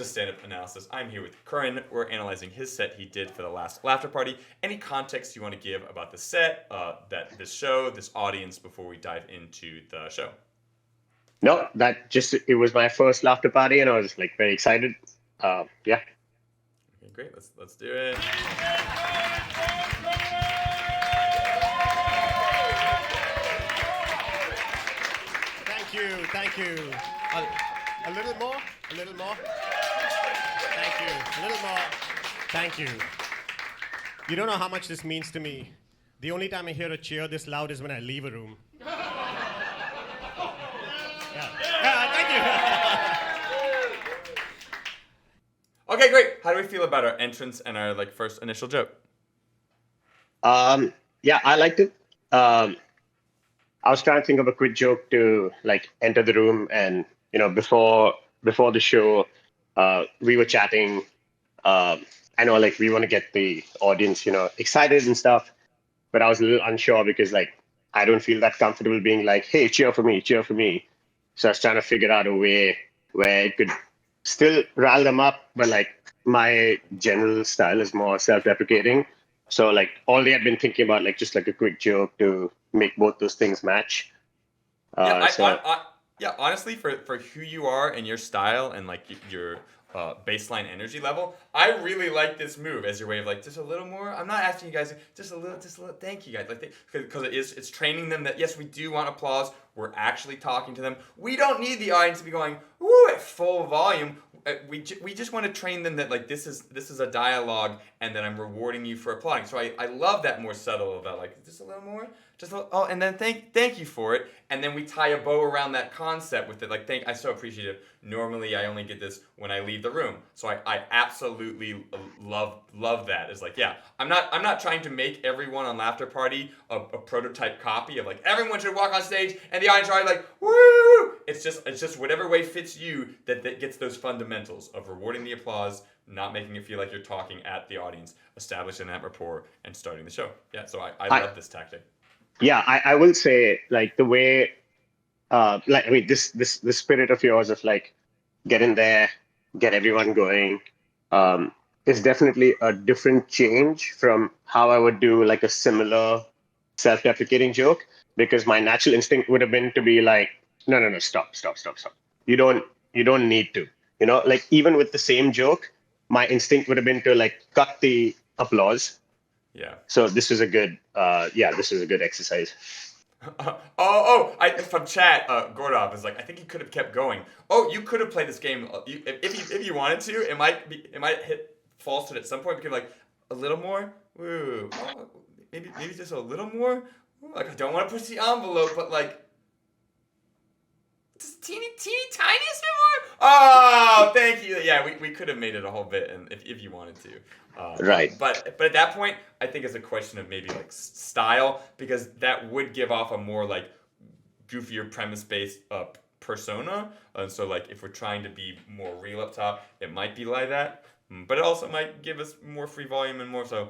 to Stand-Up Analysis. I'm here with Karan. We're analyzing his set he did for the last Laughter Party. Any context you want to give about the set, this show, this audience before we dive into the show? No, that just it was my first laughter party, and I was like very excited. Yeah. Okay, great. Let's do it. Thank you. A little more. Thank you. A little more. Thank you. You don't know how much this means to me. The only time I hear a cheer this loud is when I leave a room. Thank you. Okay, great. How do we feel about our entrance and our first initial joke? Yeah, I liked it. I was trying to think of a quick joke to enter the room, and before the show, we were chatting. I know we want to get the audience excited and stuff, but I was a little unsure because I don't feel that comfortable being like, hey, cheer for me, cheer for me. So I was trying to figure out a way where it could still rile them up, but my general style is more self-deprecating. So all they had been thinking about just a quick joke to make both those things match. Yeah, honestly, for who you are and your style and your baseline energy level, I really like this move as your way of just a little more. I'm not asking you guys just a little. Thank you guys, because it's training them that yes, we do want applause. We're actually talking to them. We don't need the audience to be going woo at full volume. We just want to train them that this is a dialogue and that I'm rewarding you for applauding. So I love that more subtle about just a little more, and then thank you for it, and then we tie a bow around that concept with it. I'm so appreciative. Normally I only get this when I leave the room, so I absolutely love that. It's I'm not trying to make everyone on Laughter Party a prototype copy of everyone should walk on stage and the audience are woo. It's just whatever way fits you that gets those fundamentals of rewarding the applause, not making it feel like you're talking at the audience, establishing that rapport, and starting the show. Yeah, so I love this tactic. Yeah, I will say the way, this spirit of yours of get in there, get everyone going, is definitely a different change from how I would do a similar self-deprecating joke, because my natural instinct would have been to be no, stop. You don't need to, even with the same joke, my instinct would have been to cut the applause. Yeah. So this was a good, this was a good exercise. From chat, Gordov is I think he could have kept going. Oh, you could have played this game if you wanted to. It might hit falsehood at some point. Because a little more, woo, maybe just a little more. Ooh, I don't want to push the envelope, but just teeny tiniest bit more. Oh, thank you. Yeah, we could have made it a whole bit, and if you wanted to. Right. But at that point, I think it's a question of maybe style, because that would give off a more goofier premise-based persona. And so if we're trying to be more real up top, it might be like that. But it also might give us more free volume and more. So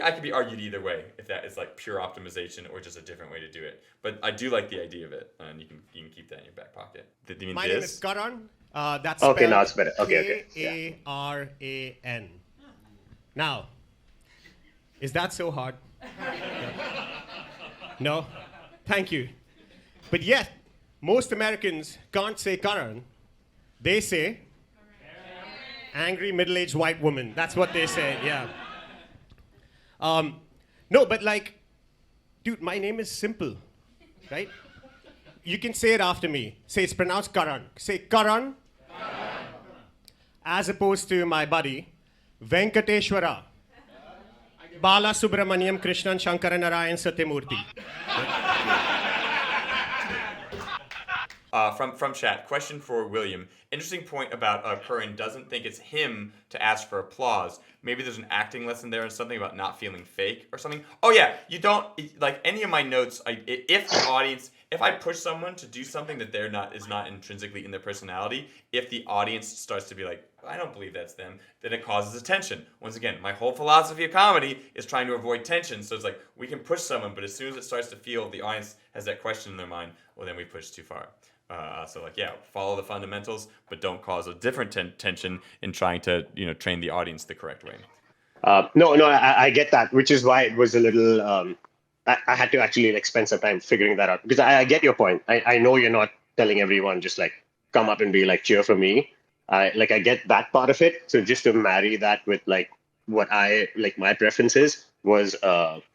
I could be argued either way if that is pure optimization or just a different way to do it. But I do like the idea of it, and you can keep that in your back pocket. My name is Karan. That's okay. Spelled Now it's better. Okay. Karan. Now, is that so hard? No? Thank you. But yet, most Americans can't say Karan. They say angry middle-aged white woman. That's what they say, yeah. No, but dude, my name is simple, right? You can say it after me. Say it's pronounced Karan. Say Karan. As opposed to my buddy, Venkateshwara, Bala Subramaniam Krishnan Shankaranarayan Satyamurti. From chat, question for William. Interesting point about Curran doesn't think it's him to ask for applause. Maybe there's an acting lesson there and something about not feeling fake or something. Oh yeah, you don't any of my notes. If the audience, if I push someone to do something that is not intrinsically in their personality, if the audience starts to be I don't believe that's them, then it causes a tension. Once again, my whole philosophy of comedy is trying to avoid tension. So it's we can push someone, but as soon as it starts to feel the audience has that question in their mind, well then we push too far. So like, yeah, follow the fundamentals, but don't cause a different tension in trying to, train the audience the correct way. No, I get that, which is why it was a little. I had to actually like spend some time figuring that out because I get your point. I know you're not telling everyone just like come up and be like cheer for me. I get that part of it. So just to marry that with like what I like my preferences was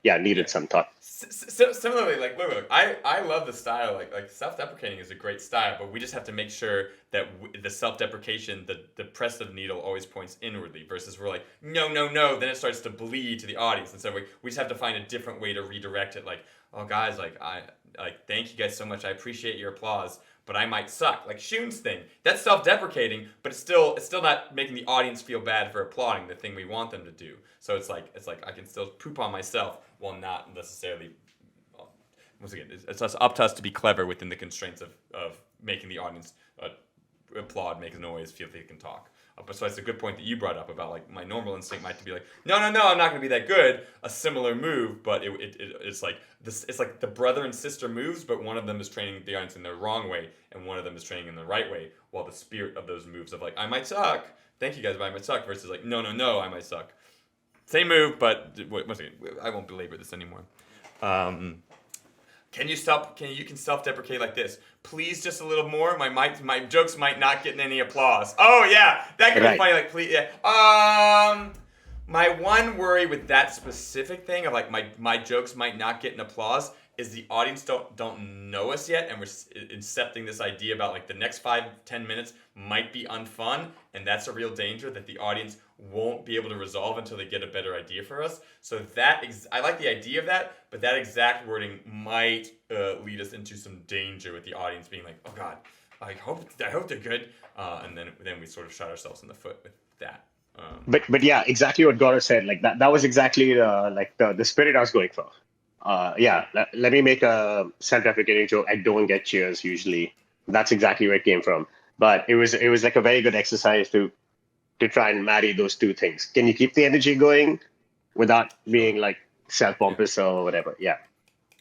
needed some thought. Similarly, like look, I love the style. Like self-deprecating is a great style, but we just have to make sure that the self-deprecation, the press of needle always points inwardly. Versus we're like no, then it starts to bleed to the audience, and so we just have to find a different way to redirect it. Like, oh guys, thank you guys so much. I appreciate your applause, but I might suck. Like Shun's thing, that's self-deprecating, but it's still not making the audience feel bad for applauding the thing we want them to do. So it's like I can still poop on myself while not necessarily. Once again, it's up to us to be clever within the constraints of making the audience applaud, make a noise, feel they can talk. But so it's a good point that you brought up about like my normal instinct might be like, no, I'm not going to be that good. A similar move, but it's like this. It's like the brother and sister moves, but one of them is training the audience in the wrong way, and one of them is training in the right way. While the spirit of those moves of like I might suck, thank you guys, but I might suck, versus like no, I might suck. Same move, but once again, I won't belabor this anymore. Can you self-deprecate like this? Please, just a little more. My jokes might not get any applause. Oh yeah, that could be funny. Like please, yeah. My one worry with that specific thing of like my jokes might not get an applause is the audience don't know us yet, and we're incepting this idea about like the next 5-10 minutes might be unfun, and that's a real danger that the audience won't be able to resolve until they get a better idea for us. So I like the idea of that, but that exact wording might lead us into some danger with the audience being like, oh God, I hope they're good, and then we sort of shot ourselves in the foot with that. But yeah, exactly what Gaurav said. Like that was exactly the spirit I was going for. Let me make a self-deprecating joke. I don't get cheers usually. That's exactly where it came from. But it was like a very good exercise to try and marry those two things. Can you keep the energy going without being like self-pompous or whatever? Yeah.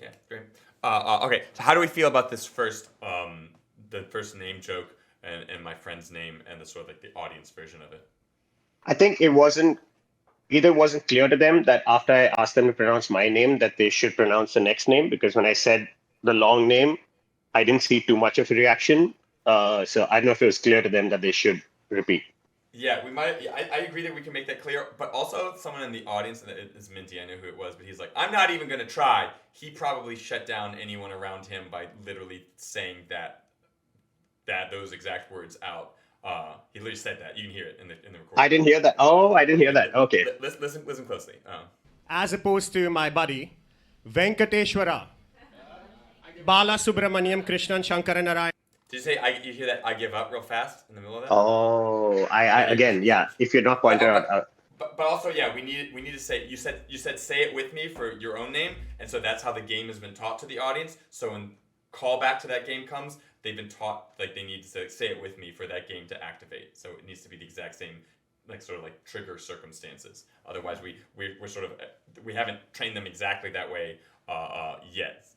Yeah, great. Okay, so how do we feel about this first, the first name joke and my friend's name and the sort of like the audience version of it? I think it wasn't clear to them that after I asked them to pronounce my name that they should pronounce the next name, because when I said the long name, I didn't see too much of a reaction. So I don't know if it was clear to them that they should repeat. Yeah, we might. Yeah, I agree that we can make that clear. But also, someone in the audience, and it's Minty, I know who it was, but he's like, I'm not even going to try. He probably shut down anyone around him by literally saying those exact words out. He literally said that. You can hear it in the recording. I didn't hear that. Oh, I didn't hear that. Okay. Listen closely. As opposed to my buddy, Venkateshwara, Bala Subramaniam Krishnan Shankaranarayan. Did you say you hear that? I give up real fast in the middle of that. Oh, I again, yeah. If you're not pointing out. But also, yeah, we need to say. You said say it with me for your own name, and so that's how the game has been taught to the audience. So when callback to that game comes, they've been taught like they need to say it with me for that game to activate. So it needs to be the exact same, like sort of like trigger circumstances. Otherwise, we're sort of we haven't trained them exactly that way yet.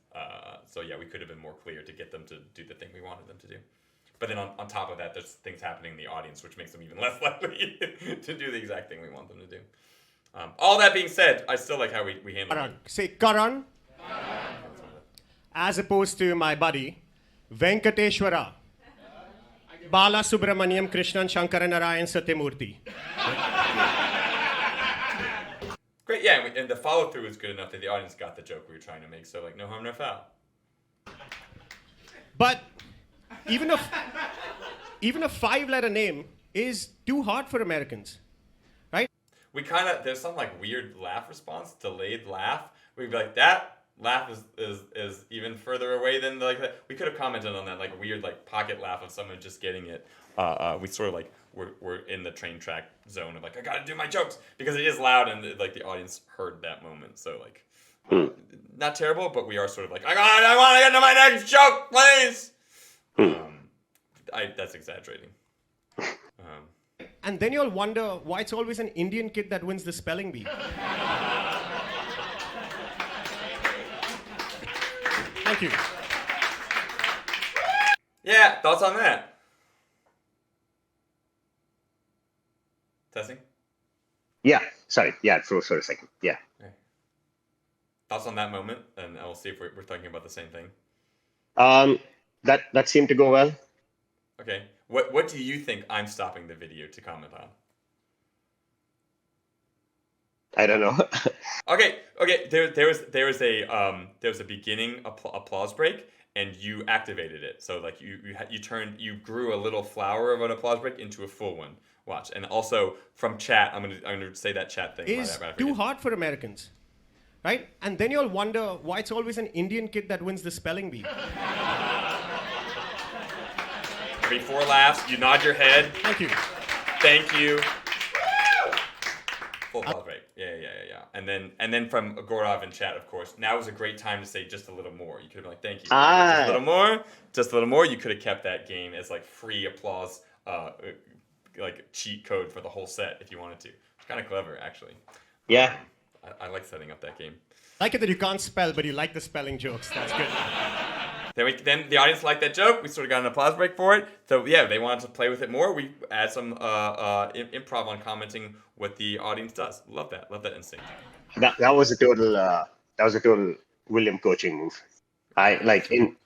So yeah, we could have been more clear to get them to do the thing we wanted them to do. But then on top of that, there's things happening in the audience, which makes them even less likely to do the exact thing we want them to do. All that being said, I still like how we handle Karan. it. Say Karan. As opposed to my buddy, Venkateshwara, Bala Subramaniam Krishnan Shankaranarayan Satyamurthy. Great, yeah, and the follow-through was good enough that the audience got the joke we were trying to make, so like no harm, no foul. But even a 5-letter name is too hard for Americans, right? We kind of, there's some like weird laugh response, delayed laugh. We'd be like, that laugh is even further away than like that. We could have commented on that like weird like pocket laugh of someone just getting it. We sort of like we're in the train track zone of like I gotta do my jokes because it is loud and like the audience heard that moment. So like not terrible, but we are sort of like I want to get to my next joke, please. That's exaggerating. And then you'll wonder why it's always an Indian kid that wins the spelling bee. Thank you. Yeah, thoughts on that? Testing? Yeah, sorry. Yeah, it froze for a second. Yeah. Okay. Thoughts on that moment, and we'll see if we're talking about the same thing. That seemed to go well. Okay. What do you think I'm stopping the video to comment on? I don't know. Okay. There was a beginning applause break, and you activated it. So like you grew a little flower of an applause break into a full one. Watch, and also from chat, I'm gonna say that chat thing. Is too hard for Americans, right? And then you'll wonder why it's always an Indian kid that wins the spelling bee. Before laughs, you nod your head. Thank you. Thank you. Full applause break. Yeah. And then from Gaurav in chat, of course, now is a great time to say just a little more. You could have been like, thank you. Just a little more. Just a little more. You could have kept that game as like free applause, like cheat code for the whole set if you wanted to. It's kind of clever, actually. Yeah. I like setting up that game. I like it that you can't spell, but you like the spelling jokes. That's good. Then the audience liked that joke. We sort of got an applause break for it. So yeah, they wanted to play with it more. We add some improv on commenting what the audience does. Love that instinct. That was a total William coaching move. I like 2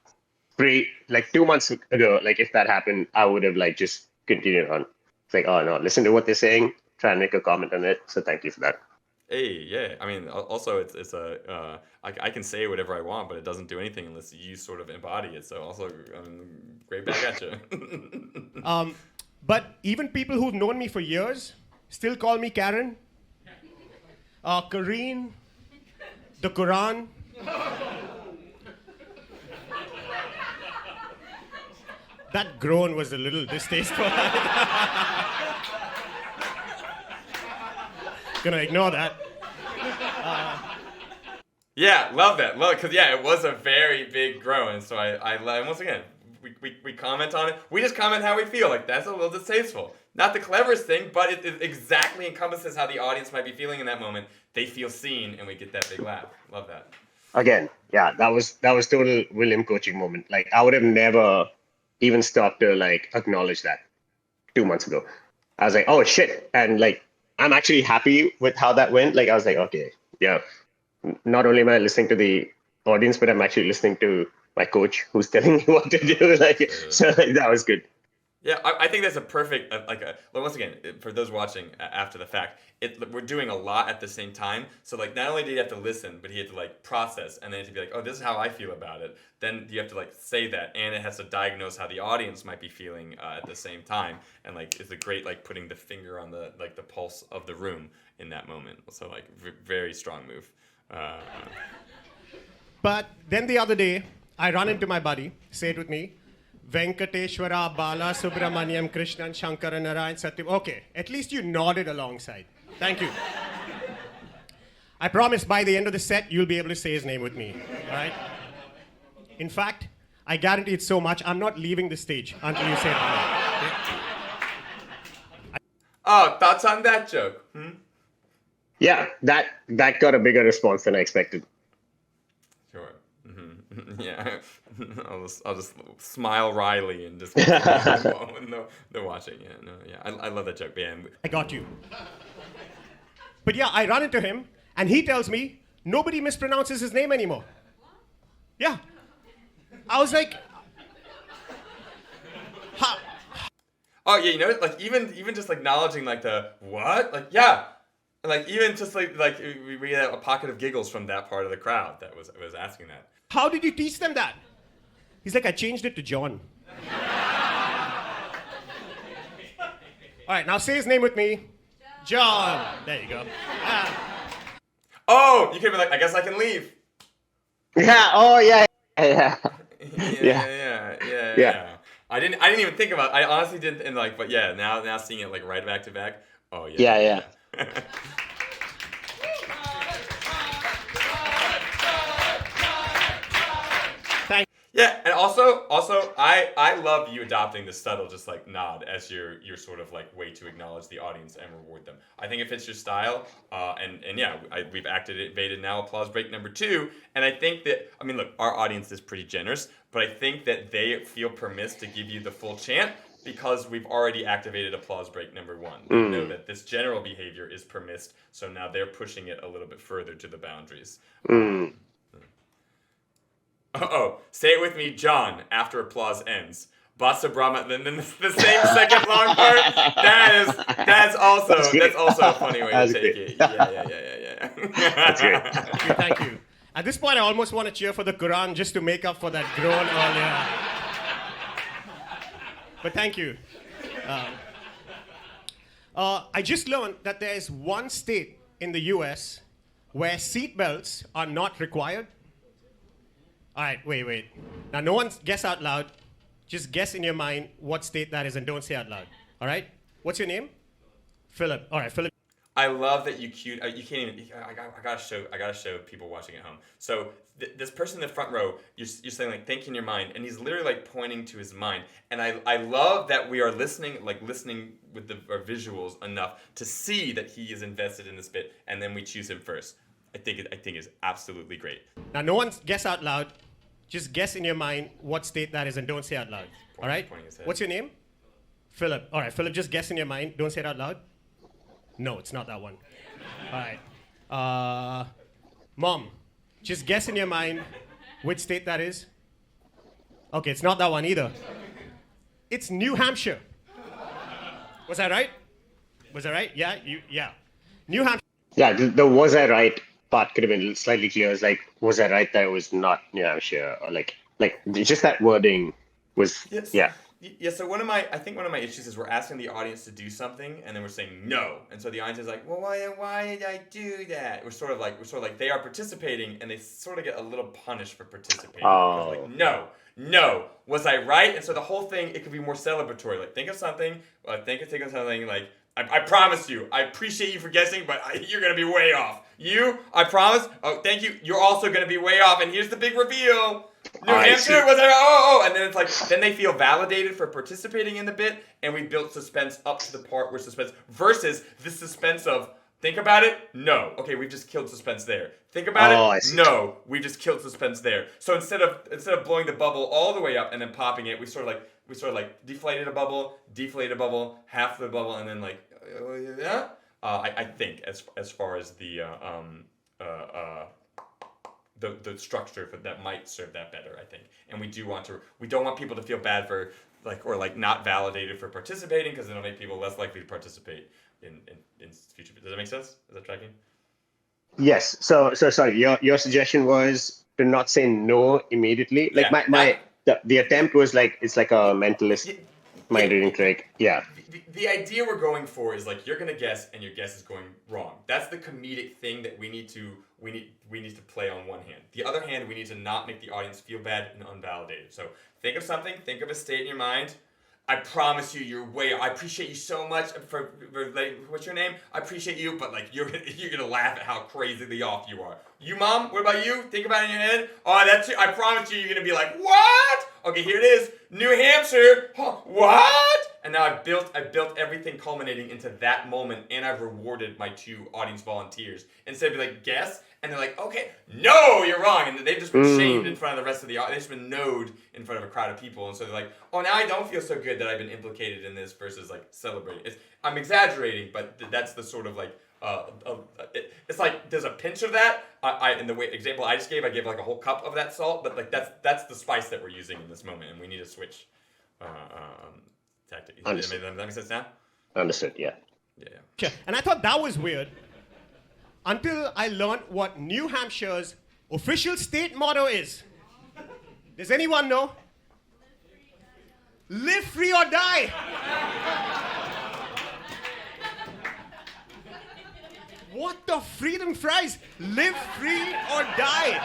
months ago, like if that happened, I would have like just continued on. It's like, oh no, listen to what they're saying, try and make a comment on it. So thank you for that. Hey, yeah. I mean, also it's I can say whatever I want, but it doesn't do anything unless you sort of embody it. So also, great back at you. But even people who've known me for years still call me Karan, Kareem, the Quran. That groan was a little distasteful. Gonna ignore that. Yeah, love that. Love it, because yeah, it was a very big groan. So I once again, we comment on it. We just comment how we feel. Like that's a little distasteful. Not the cleverest thing, but it exactly encompasses how the audience might be feeling in that moment. They feel seen, and we get that big laugh. Love that. Again, yeah, that was total William coaching moment. Like I would have never even stopped to like acknowledge that 2 months ago. I was like, oh shit, and like I'm actually happy with how that went. Like I was like, okay, yeah. Not only am I listening to the audience, but I'm actually listening to my coach who's telling me what to do. Like, so like, that was good. Yeah, I think that's a perfect, once again, for those watching after the fact, we're doing a lot at the same time. So, like, not only did you have to listen, but he had to, like, process, and then to be like, oh, this is how I feel about it. Then you have to, like, say that, and it has to diagnose how the audience might be feeling at the same time. And, like, it's a great, like, putting the finger on the, like, the pulse of the room in that moment. So, like, very strong move. But then the other day, I run into my buddy, say it with me, Venkateshwara, Bala, Subramaniam, Krishnan, Shankara, Narayan, Satyam. Okay, at least you nodded alongside. Thank you. I promise by the end of the set, you'll be able to say his name with me, all right? In fact, I guarantee it so much, I'm not leaving the stage until you say it. Okay? Oh, thoughts on that joke? Yeah, that got a bigger response than I expected. Sure. Mm-hmm. Yeah. I'll just smile wryly and just when they're watching. Yeah. No. Yeah. I love that joke. Man. I got you. But yeah, I run into him and he tells me nobody mispronounces his name anymore. Yeah. I was like, how? Oh yeah, you know, like even just like acknowledging like the what, like yeah. Like even just like we had a pocket of giggles from that part of the crowd that was asking that. How did you teach them that? He's like, I changed it to John. All right, now say his name with me. John. There you go. Oh, you could be like, I guess I can leave. Yeah. Oh yeah. Yeah. Yeah. I didn't even think about it. I honestly didn't, and like, but yeah, now seeing it like right back to back. Oh yeah. Yeah. Yeah, and also, I love you adopting the subtle, just like nod as your sort of like way to acknowledge the audience and reward them. I think it fits your style, and yeah, we've activated now applause break number 2, and I think that I mean, look, our audience is pretty generous, but I think that they feel permissed to give you the full chant because we've already activated applause break number 1. They know that this general behavior is permissed, so now they're pushing it a little bit further to the boundaries. Uh-oh. Say it with me, John, after applause ends. Basa Brahma, then the same second long part. That's also a funny way to take it. Yeah. That's great. Thank you. At this point, I almost want to cheer for the Quran just to make up for that groan earlier. But thank you. I just learned that there is one state in the US where seatbelts are not required. All right, wait. Now, no one guess out loud. Just guess in your mind what state that is and don't say out loud. All right? What's your name? Philip. All right, Philip. I love that you cute. You can't even. I gotta show people watching at home. So this person in the front row, you're saying like think in your mind, and he's literally like pointing to his mind. And I love that we are listening with our visuals enough to see that he is invested in this bit, and then we choose him first. I think it's absolutely great. Now, no one guess out loud. Just guess in your mind what state that is and don't say out loud. All right? What's your name? Philip. All right, Philip, just guess in your mind. Don't say it out loud. No, it's not that one. All right. Mom, just guess in your mind which state that is. Okay, it's not that one either. It's New Hampshire. Was that right? Yeah, yeah. New Hampshire. Yeah, the was I right part could have been slightly clearer. It's like, was I right that it was not New Hampshire? Or like just that wording was, yes. Yeah. Yeah, so I think one of my issues is we're asking the audience to do something, and then we're saying no, and so the audience is like, well, why did I do that? We're sort of like they are participating, and they sort of get a little punished for participating. Oh. Like, no, was I right? And so the whole thing, it could be more celebratory. Like think of something, think of something like. I promise you. I appreciate you for guessing, but you're going to be way off. I promise. Oh, thank you. You're also going to be way off. And here's the big reveal. New Hampshire was there. And then it's like, then they feel validated for participating in the bit, and we built suspense up to the part where suspense, versus the suspense of, think about it? No. Okay, we've just killed suspense there. Think about it? No. We just killed suspense there. So instead of blowing the bubble all the way up and then popping it, we sort of like deflated a bubble, half the bubble, and then like, yeah. I think as far as the structure for that might serve that better, I think. And we don't want people to feel bad for like not validated for participating, because it'll make people less likely to participate in future. Does that make sense? Is that tracking? Yes. So sorry. Your suggestion was to not say no immediately. Like the attempt was like it's like a mentalist mind reading trick. Yeah. The idea we're going for is like you're gonna guess and your guess is going wrong. That's the comedic thing that we need to play on one hand. The other hand, we need to not make the audience feel bad and unvalidated. So think of something. Think of a state in your mind. I promise you, you're way. I appreciate you so much for like, what's your name? I appreciate you, but like you're gonna laugh at how crazily off you are. You, Mom, what about you? Think about it in your head. Oh, that's it. I promise you're gonna be like, what? Okay, here it is. New Hampshire. Huh, what? And now I've built everything culminating into that moment, and I've rewarded my 2 audience volunteers. Instead of like guess, and they're like, okay, no, you're wrong, and they've just been shamed in front of the rest of the audience. They've just been noed in front of a crowd of people, and so they're like, oh, now I don't feel so good that I've been implicated in this versus like celebrating. I'm exaggerating, but that's the sort of like it's like there's a pinch of that. In the example I just gave, I gave like a whole cup of that salt, but like that's the spice that we're using in this moment, and we need to switch tactic. Does that make sense now? Understood. Yeah. Yeah. And I thought that was weird until I learned what New Hampshire's official state motto is. Does anyone know? Live free or die. What the freedom fries? Live free or die.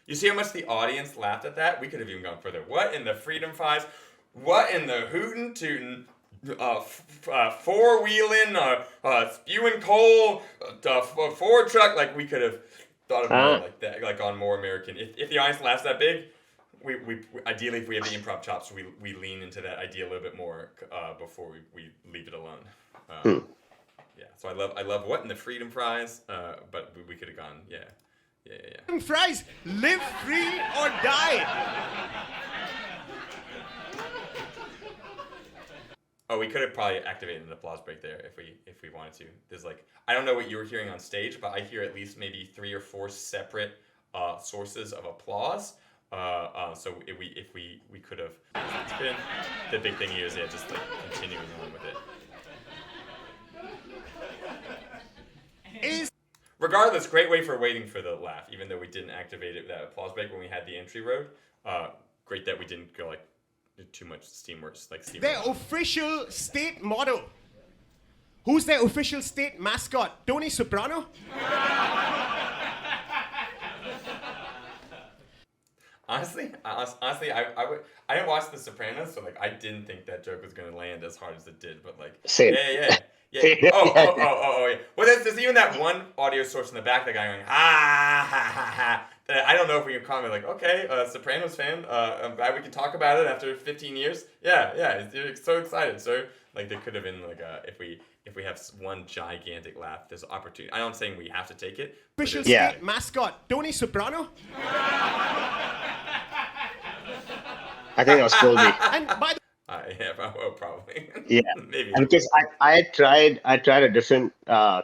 You see how much the audience laughed at that? We could have even gone further. What in the freedom fries? What in the hootin' tootin'? Four-wheeling, spewing coal, Ford truck? Like we could have thought of more like that, like on more American. If the audience laughs that big, we ideally, if we have the improv chops, we lean into that idea a little bit more before we leave it alone. Yeah, so I love what in the freedom fries, but we could have gone yeah. Fries, live free or die. Oh, we could have probably activated an applause break there if we wanted to. There's like, I don't know what you were hearing on stage, but I hear at least maybe 3 or 4 separate sources of applause. So if we could have, it's been the big thing here is just like continuing on with it. Regardless, great way for waiting for the laugh, even though we didn't activate it that applause break when we had the entry road. Great that we didn't go like too much steamworks like steam. Their official state motto. Who's their official state mascot? Tony Soprano? Honestly, I didn't watch The Sopranos, so like I didn't think that joke was gonna land as hard as it did. But like, Same. Yeah. Oh, yeah. Well, there's even that one audio source in the back, that guy going ha. I don't know if we can comment like, okay, Sopranos fan. I'm glad we can talk about it after 15 years. Yeah. You're so excited. So like, there could have been like if we have one gigantic laugh, there's an opportunity. I'm not saying we have to take it. Official state mascot, Tony Soprano? I think that was Colby. And by the probably. Yeah, Maybe. And because I tried a different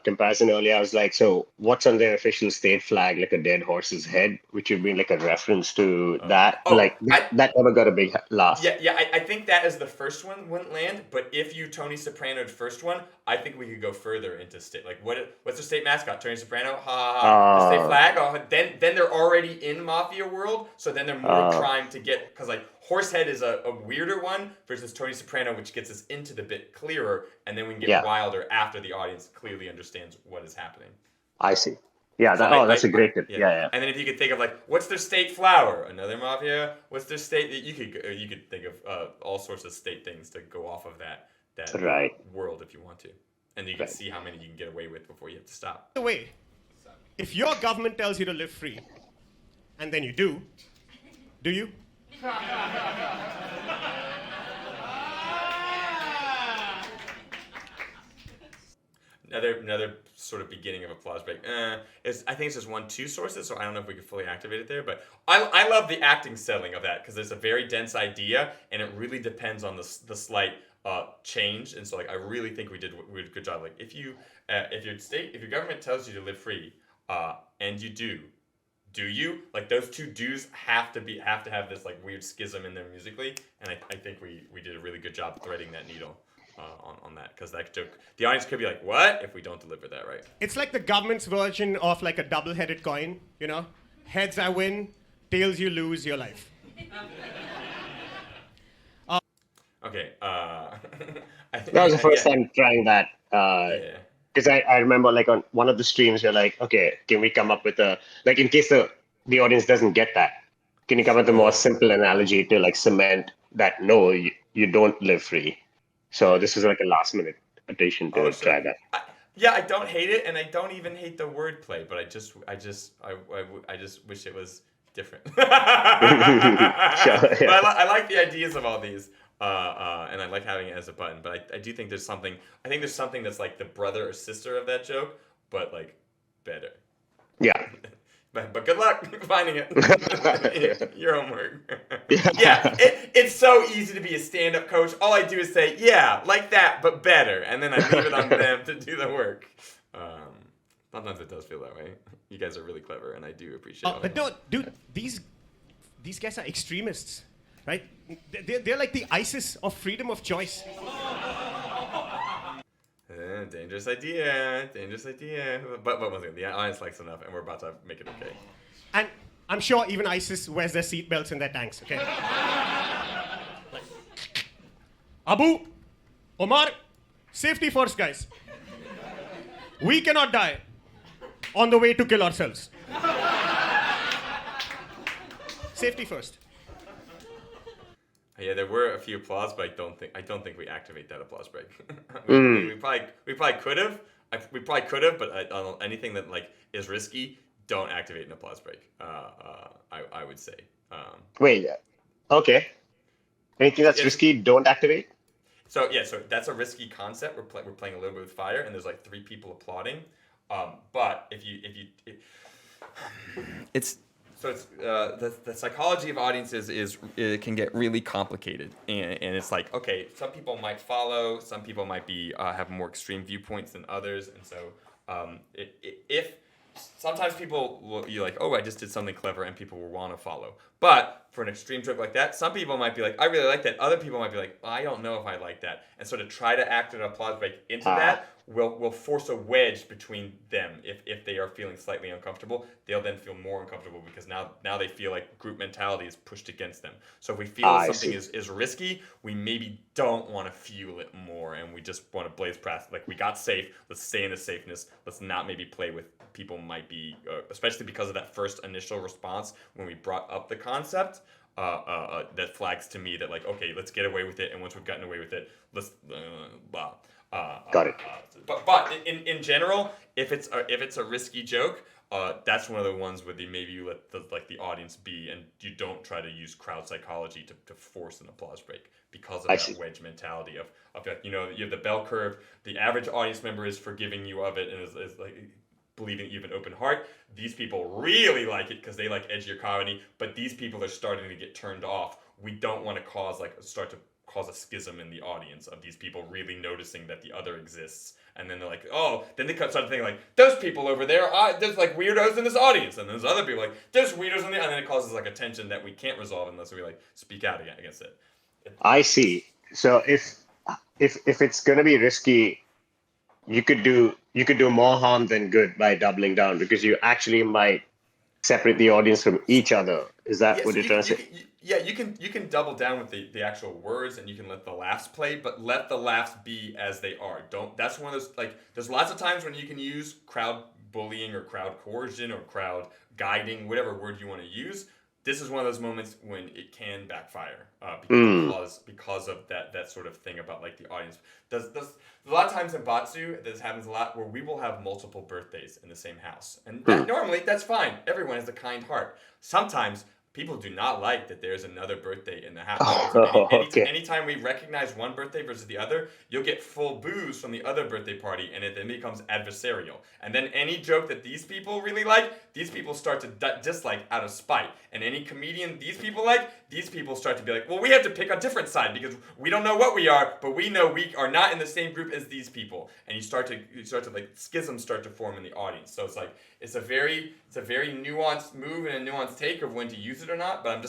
comparison earlier. I was like, so what's on their official state flag, like a dead horse's head, which would be like a reference to that. That never got a big laugh. Yeah. I think that is the first one wouldn't land. But if you Tony Soprano'd first one, I think we could go further into state. Like, what's the state mascot? Tony Soprano? The state flag? Oh, then they're already in mafia world. So then they're more trying to get, because like Horsehead is a weirder one versus Tony Soprano, which gets us into the bit clearer, and then we can get wilder after the audience clearly understands what is happening. I see. Yeah, that's a great tip. Yeah. And then if you could think of like, what's their state flower? Another mafia. What's their state? You could think of all sorts of state things to go off of that world if you want to, and you can see how many you can get away with before you have to stop. By the way, if your government tells you to live free, and then you do you? Another sort of beginning of applause break. I think it's just 1-2 sources, so I don't know if we could fully activate it there. But I love the acting settling of that because it's a very dense idea, and it really depends on the slight change. And so like I really think we did a good job. Like if your government tells you to live free, and you do you? Like those two do's have to have this like weird schism in there musically, and I think we did a really good job threading that needle on that, because that joke, the audience could be like, what if we don't deliver that right? It's like the government's version of like a double-headed coin, you know? Heads I win, tails you lose your life. Okay, That was the first time trying that. Because I remember like on one of the streams, you're like, okay, can we come up with in case the audience doesn't get that, can you come up with a more simple analogy to like cement that no, you don't live free? So this was like a last minute addition to try that. I don't hate it, and I don't even hate the wordplay, but I just wish it was different. But I like the ideas of all these. And I like having it as a button, but I do think there's something. I think there's something that's like the brother or sister of that joke, but like better. Yeah. But good luck finding it. Your homework. It's so easy to be a stand-up coach. All I do is say, yeah, like that, but better, and then I leave it on them to do the work. Sometimes it does feel that way. You guys are really clever, and I do appreciate it. But no, dude, these guys are extremists. Right? They're like the ISIS of freedom of choice. Dangerous idea. But once again, the audience likes enough, and we're about to make it okay. And I'm sure even ISIS wears their seatbelts in their tanks, okay? Abu, Omar, safety first, guys. We cannot die on the way to kill ourselves. Safety first. Yeah, there were a few applause, but I don't think we activate that applause break. we probably could have. We probably could have, but anything that like is risky, don't activate an applause break. I would say. Wait, okay. Anything that's It's, risky, don't activate? So that's a risky concept. We're playing a little bit with fire, and there's like 3 people applauding. But it's the psychology of audiences is it can get really complicated, and it's like, okay, some people might follow, some people might be have more extreme viewpoints than others, and so if sometimes people will you like, oh, I just did something clever, and people will want to follow. But for an extreme joke like that, some people might be like, I really like that. Other people might be like, I don't know if I like that. And so to try to act an applause break into that will force a wedge between them. If they are feeling slightly uncomfortable, they'll then feel more uncomfortable because now they feel like group mentality is pushed against them. So if we feel something is risky, we maybe don't want to fuel it more, and we just want to blaze past. Like, we got safe, let's stay in the safeness. Let's not maybe play with people might be, especially because of that first initial response when we brought up the concept. That flags to me that, like, okay, let's get away with it, and once we've gotten away with it, let's Got it. But in general, if it's a risky joke, that's one of the ones where maybe you let the audience be, and you don't try to use crowd psychology to force an applause break because of that wedge mentality of you have the bell curve. The average audience member is forgiving you of it and is like believing you have an open heart. These people really like it because they like edgier comedy, but these people are starting to get turned off. We don't want to start to cause a schism in the audience of these people really noticing that the other exists, and then they're like, oh, then they start thinking like, those people over there, there's like weirdos in this audience, and there's other people like, there's weirdos in there, and then it causes like a tension that we can't resolve unless we like speak out against it. I see. So if it's gonna be risky, you could do more harm than good by doubling down, because you actually might separate the audience from each other. Is that what you're trying to say? You can double down with the actual words, and you can let the laughs play, but let the laughs be as they are. That's one of those, like, there's lots of times when you can use crowd bullying or crowd coercion or crowd guiding, whatever word you want to use. This is one of those moments when it can backfire because of that sort of thing about like the audience. There's a lot of times in Batsu, this happens a lot, where we will have multiple birthdays in the same house. And normally that's fine. Everyone has a kind heart. Sometimes people do not like that there's another birthday in the house. Anytime we recognize one birthday versus the other, you'll get full boos from the other birthday party, and it then becomes adversarial. And then any joke that these people really like, these people start to dislike out of spite. And any comedian these people like, these people start to be like, well, we have to pick a different side because we don't know what we are, but we know we are not in the same group as these people. And you start to like schisms start to form in the audience. So it's like it's a very nuanced move and a nuanced take of when to use it or not. But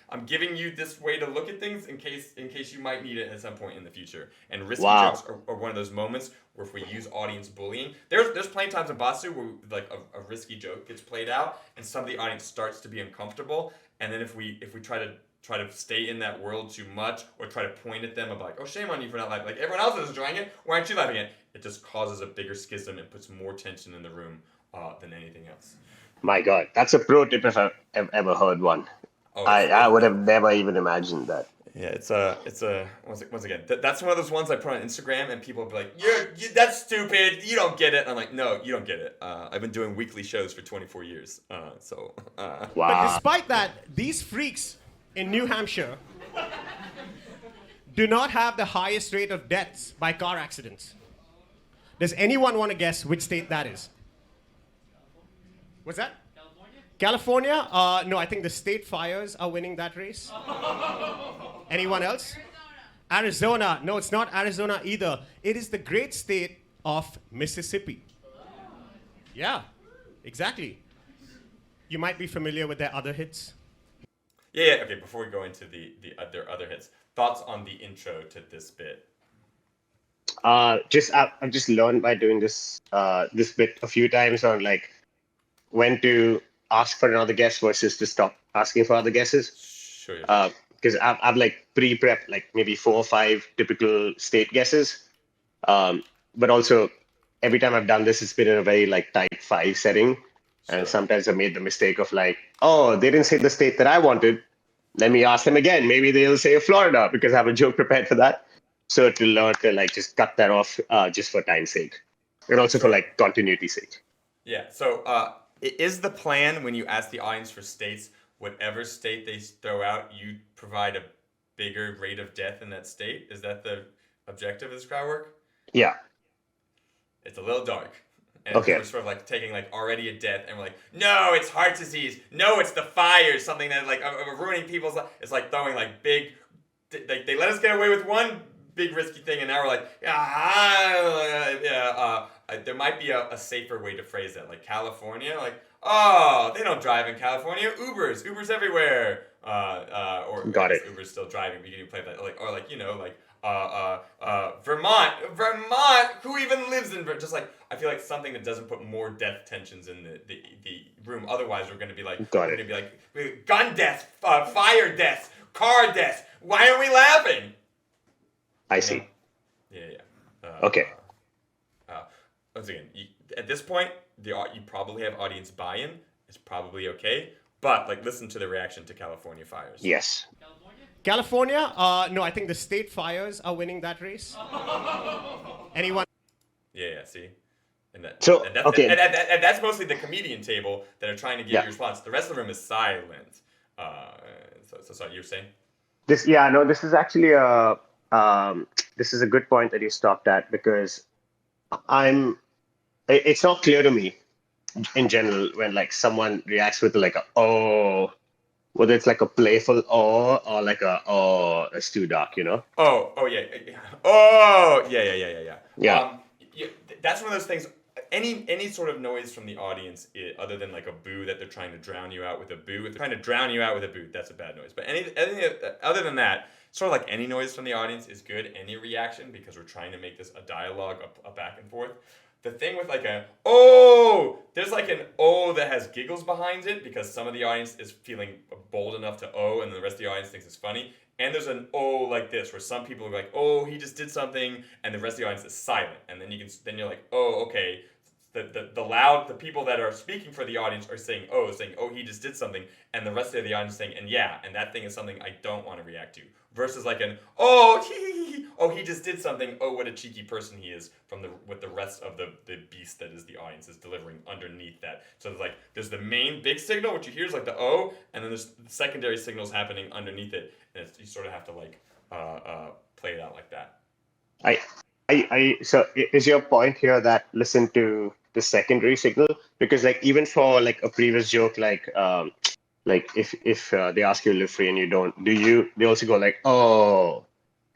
I'm giving you this way to look at things in case you might need it at some point in the future. And risky jokes are one of those moments where if we use audience bullying, there's plenty of times in Batsu where like a risky joke gets played out and some of the audience starts to be uncomfortable, and then if we try to stay in that world too much or try to point at them about like, oh, shame on you for not laughing, like everyone else is enjoying it, why aren't you laughing at it? It just causes a bigger schism and puts more tension in the room than anything else. My God, that's a pro tip if I've ever heard one. I would have never even imagined that. Yeah, it's a once again, that's one of those ones I put on Instagram and people will be like, that's stupid, you don't get it. And I'm like, no, you don't get it. I've been doing weekly shows for 24 years. Wow. But despite that, these freaks in New Hampshire do not have the highest rate of deaths by car accidents. Does anyone want to guess which state that is? What's that? California? No, I think the state fires are winning that race. Anyone else? Arizona. No, it's not Arizona either. It is the great state of Mississippi. Yeah, exactly. You might be familiar with their other hits. Yeah. Okay, before we go into their other hits, thoughts on the intro to this bit? I've just learned by doing this bit a few times on like when to ask for another guess versus to stop asking for other guesses. Sure. Because I've like pre-prepped like maybe 4 or 5 typical state guesses. But also every time I've done this, it's been in a very like type 5 setting. Sure. And sometimes I made the mistake of like, oh, they didn't say the state that I wanted. Let me ask them again. Maybe they'll say Florida because I have a joke prepared for that. So to learn to like just cut that off just for time's sake. And also for like continuity's sake. Yeah. So Is the plan when you ask the audience for states, whatever state they throw out, you provide a bigger rate of death in that state? Is that the objective of this crowd work? Yeah. It's a little dark. And Okay. we're sort of like taking like already a death and we're like, no, it's heart disease. No, it's the fire. Something that like ruining people's life. It's like throwing like big, like they let us get away with one big risky thing and now we're like, there might be a safer way to phrase that. Like California, like, oh, they don't drive in California. Ubers everywhere. Or Got it. Uber's still driving. We can even play that. Like, or like, you know, like, Vermont, who even lives in Vermont? Just like, I feel like something that doesn't put more death tensions in the room. Otherwise, we're going to be like, Got we're it. going to be like, gun deaths, fire deaths, car deaths. Why are we laughing? I see. Yeah. Okay. Once again, at this point, you probably have audience buy-in. It's probably okay. But, like, listen to the reaction to California fires. Yes. California? No, I think the state fires are winning that race. Anyone? Yeah, see? And Okay. And that's mostly the comedian table that are trying to give Yeah. you a response. The rest of the room is silent. So sorry, you were saying? This is actually this is a good point that you stopped at because it's not clear to me in general when like someone reacts with like a oh, whether it's like a playful oh or like it's too dark, you know? Oh yeah. Oh yeah. Yeah. That's one of those things. Any sort of noise from the audience, other than like a boo that they're trying to drown you out with a boo, if they're trying to drown you out with a boo, that's a bad noise. But anything other than that, sort of like any noise from the audience is good. Any reaction, because we're trying to make this a dialogue, a back and forth. The thing with like there's like an oh that has giggles behind it because some of the audience is feeling bold enough to oh, and the rest of the audience thinks it's funny. And there's an oh like this where some people are like oh he just did something, and the rest of the audience is silent. And then you're like oh okay. The people that are speaking for the audience are saying oh he just did something, and the rest of the audience saying and yeah, and that thing is something I don't want to react to, versus like an oh he just did something, oh what a cheeky person he is, with the rest of the beast that is the audience is delivering underneath that. So there's the main big signal which you hear is like the oh, and then there's the secondary signals happening underneath it, and you sort of have to like play it out like that. So is your point here that listen to the secondary signal? Because like even for like a previous joke, like if they ask you to live free and you don't, they also go like, oh,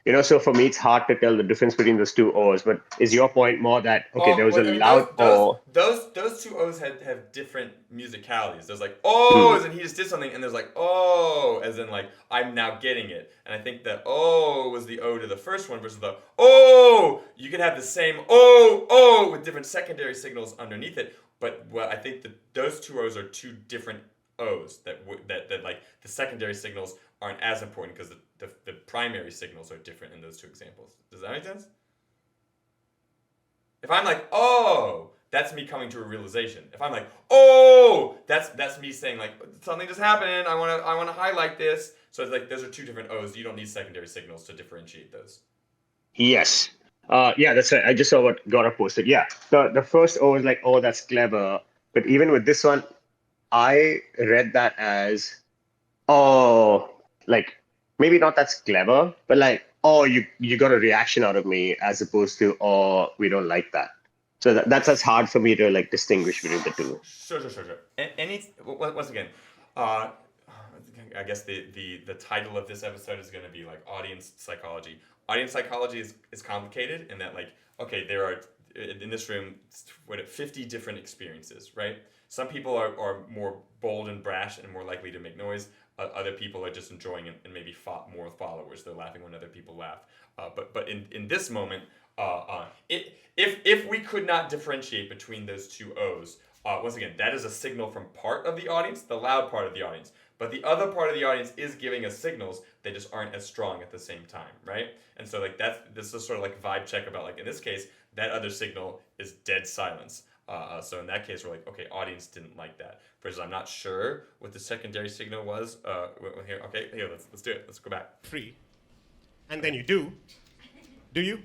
you know, so for me, it's hard to tell the difference between those two O's, but is your point more that, okay, there was a loud O. Those two O's have different musicalities. There's like, oh, as in he just did something, and there's like, oh, as in like, I'm now getting it. And I think that oh was the O to the first one versus the oh, you can have the same oh with different secondary signals underneath it. But I think that those two O's are two different O's that like the secondary signals aren't as important because the primary signals are different in those two examples. Does that make sense? If I'm like, oh, that's me coming to a realization. If I'm like, oh, that's me saying like something just happened. I wanna highlight this. So it's like those are two different O's. You don't need secondary signals to differentiate those. Yes. Yeah, that's right. I just saw what Gaurav posted. Yeah. The first O is like, oh, that's clever. But even with this one, I read that as, oh, like maybe not that's clever, but like, oh, you got a reaction out of me, as opposed to, oh, we don't like that. So that's as hard for me to like distinguish between the two. Sure. Once again, I guess the title of this episode is going to be like audience psychology. Audience psychology is complicated in that like, okay, there are in this room 50 different experiences, right? Some people are more bold and brash and more likely to make noise. Other people are just enjoying it and maybe more followers. They're laughing when other people laugh. But in this moment, if we could not differentiate between those two O's, once again, that is a signal from part of the audience, the loud part of the audience. But the other part of the audience is giving us signals, they just aren't as strong at the same time, right? And so like this is sort of like vibe check about like in this case, that other signal is dead silence. So in that case, we're like, okay, audience didn't like that. Versus I'm not sure what the secondary signal was. Here, let's do it. Let's go back. Free. And then you do. Do you?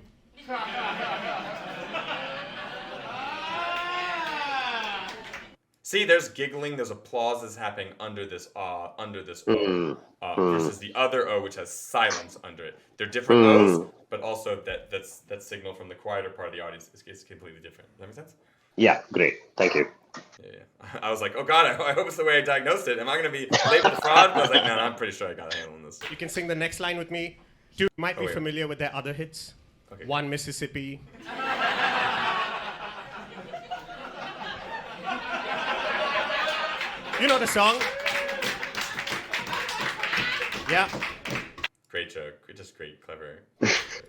See, there's giggling, there's applause that's happening under this O, versus the other O, which has silence under it. They're different O's, but also that signal from the quieter part of the audience is completely different. Does that make sense? Yeah, great. Thank you. Yeah. I was like, oh God, I hope it's the way I diagnosed it. Am I going to be labeled a fraud? But I was like, no, I'm pretty sure I got a handle on this. You can sing the next line with me. Two might be wait. familiar with their other hits. Okay. One Mississippi. You know the song? Yeah. Great joke. Just great, clever.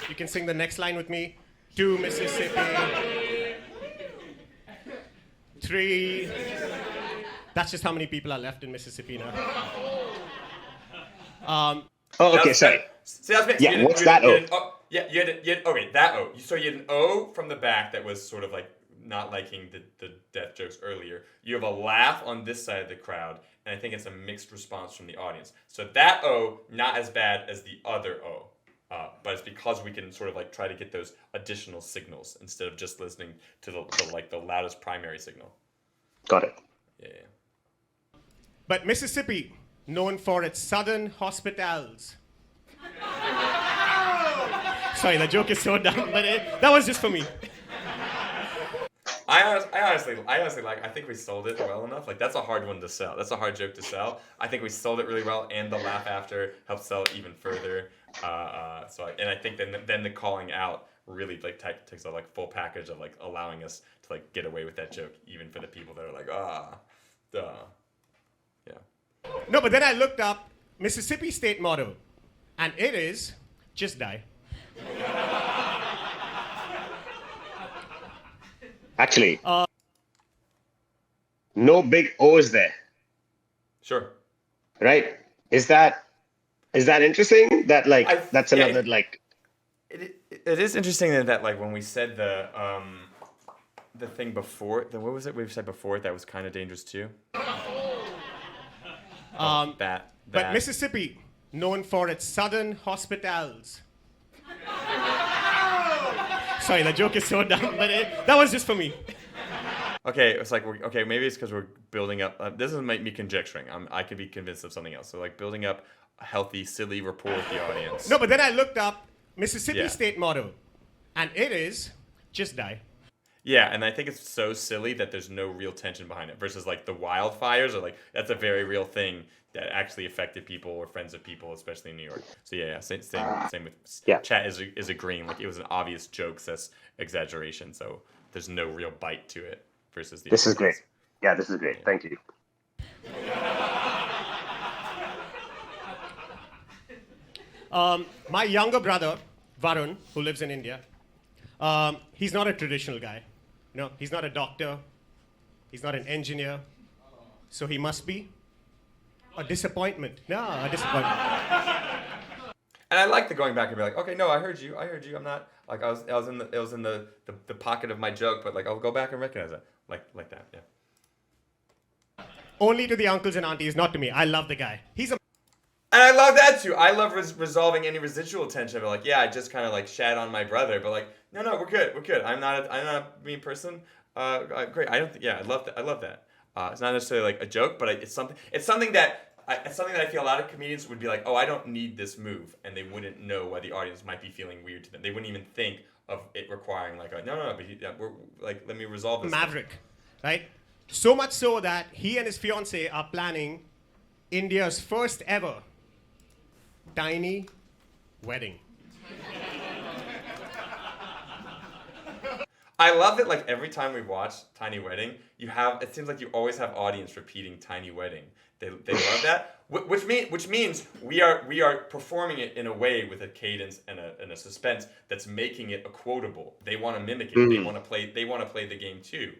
You can sing the next line with me. Two Mississippi. Three. That's just how many people are left in Mississippi now. Oh, okay, sorry. See, that's me. Yeah, what's that O? You had okay, that O. So you had an O from the back that was sort of like not liking the death jokes earlier. You have a laugh on this side of the crowd, and I think it's a mixed response from the audience. So that O, not as bad as the other O. But it's because we can sort of like try to get those additional signals instead of just listening to the loudest primary signal. Got it. Yeah. But Mississippi, known for its southern hospitals. Sorry, the joke is so dumb, but that was just for me. I honestly like. I think we sold it well enough. Like that's a hard one to sell. That's a hard joke to sell. I think we sold it really well, and the laugh after helped sell it even further. I think then the calling out really like takes a like full package of like allowing us to like get away with that joke, even for the people that are like duh. Yeah. No, but then I looked up Mississippi state motto, and it is just die. Actually, no big O's there, Sure. right? Is that interesting? That like that's another like. It is interesting that like when we said the thing before, what was it we said before that was kind of dangerous too? But Mississippi, known for its southern hospitals. Sorry, the joke is so dumb, but that was just for me. Okay, it's like maybe it's because we're building up. This doesn't make me conjecturing. I could be convinced of something else. So like building up a healthy, silly rapport with the audience. No, but then I looked up Mississippi Yeah. state motto, and it is just die. Yeah, and I think it's so silly that there's no real tension behind it. Versus like the wildfires, or like that's a very real thing that actually affected people or friends of people, especially in New York. So yeah, same with Yeah. Chat is agreeing. Like it was an obvious joke, that's exaggeration. So there's no real bite to it. Versus the. This is great. Yeah, this is great. Thank you. My younger brother, Varun, who lives in India, he's not a traditional guy. No, he's not a doctor. He's not an engineer. So he must be a disappointment. No, a disappointment. And I like the going back and be like, okay, no, I heard you. I'm not like it was in the pocket of my joke, but like I'll go back and recognize it like that. Yeah. Only to the uncles and aunties, not to me. I love the guy. He's a. And I love that too. I love resolving any residual tension. But like, yeah, I just kind of like shat on my brother, but like, no, we're good. I'm not a mean person. Great. I love that. It's not necessarily like a joke, but it's something that I feel a lot of comedians would be like, oh, I don't need this move, and they wouldn't know why the audience might be feeling weird to them. They wouldn't even think of it requiring like, but we're like, let me resolve this. Maverick, right? So much so that he and his fiancée are planning India's first ever tiny wedding. I love that like every time we watch Tiny Wedding, it seems like you always have audience repeating Tiny Wedding. They love that, which means we are performing it in a way with a cadence and a suspense that's making it a quotable. They want to mimic it. They want to play the game too.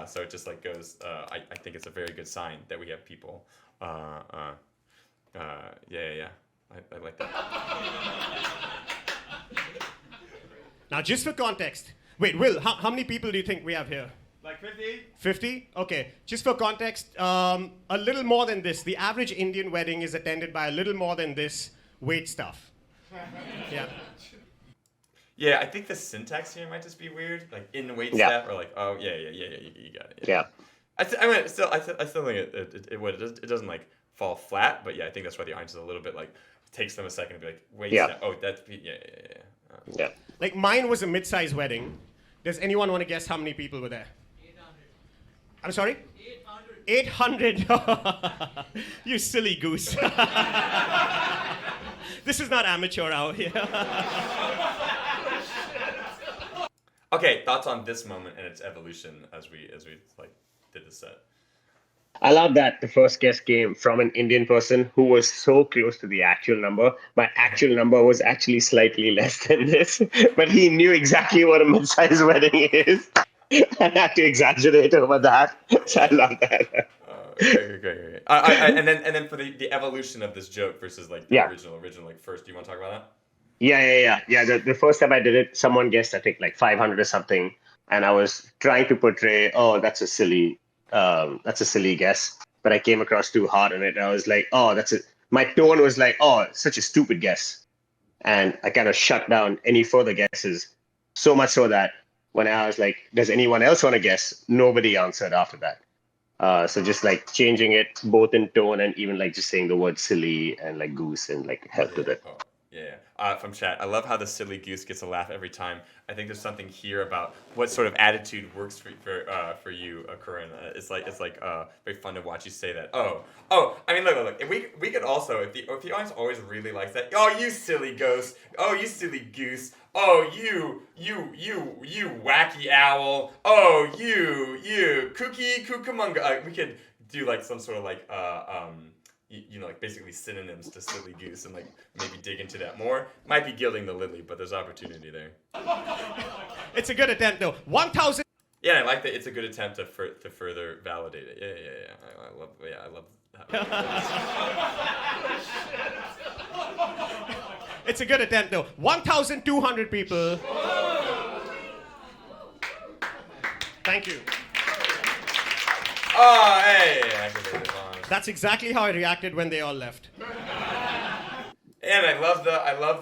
So it just like goes. I think it's a very good sign that we have people. Yeah. I like that. Now, just for context, wait, Will, how many people do you think we have here? Like 50? 50? Okay. Just for context, a little more than this. The average Indian wedding is attended by a little more than this wait staff. Yeah. Yeah, I think the syntax here might just be weird. Like in wait Yeah. staff or like, oh, yeah, you got it. Yeah. I still think it doesn't like fall flat, but yeah, I think that's why the audience is a little bit like takes them a second to be like, wait, Yeah. oh, that's yeah. Yeah. Like mine was a mid-sized wedding. Does anyone want to guess how many people were there? 800. I'm sorry? 800. 800. You silly goose. This is not amateur hour here. Okay, thoughts on this moment and its evolution as we like did the set. I love that the first guest came from an Indian person who was so close to the actual number. My actual number was actually slightly less than this, but he knew exactly what a mid-sized wedding is and had to exaggerate over that. So I love that. Okay. And then for the evolution of this joke versus like the Yeah. original like first, do you want to talk about that? Yeah. The first time I did it, someone guessed I think like 500 or something, and I was trying to portray, oh, that's a silly guess, but I came across too hard on it. And I was like, oh, that's it. My tone was like, oh, such a stupid guess, and I kind of shut down any further guesses. So much so that when I was like, does anyone else want to guess? Nobody answered after that. So just like changing it both in tone and even like just saying the word silly and like goose and like helped with it. Oh, yeah. From chat, I love how the silly goose gets a laugh every time. I think there's something here about what sort of attitude works for you, Karan. It's like very fun to watch you say that. Oh. I mean, look. If we could also, if the audience always really likes that. Oh, you silly ghost. Oh, you silly goose. Oh, you wacky owl. Oh, you cucamonga. We could do like some sort of like like basically synonyms to silly goose and like maybe dig into that more. Might be gilding the lily, but there's opportunity there. It's a good attempt though. 1,000. Yeah, I like that. It's a good attempt to further validate it. Yeah. I love. It's a good attempt though. 1,200 people. Thank you. Oh, hey! Activated. That's exactly how I reacted when they all left. And I love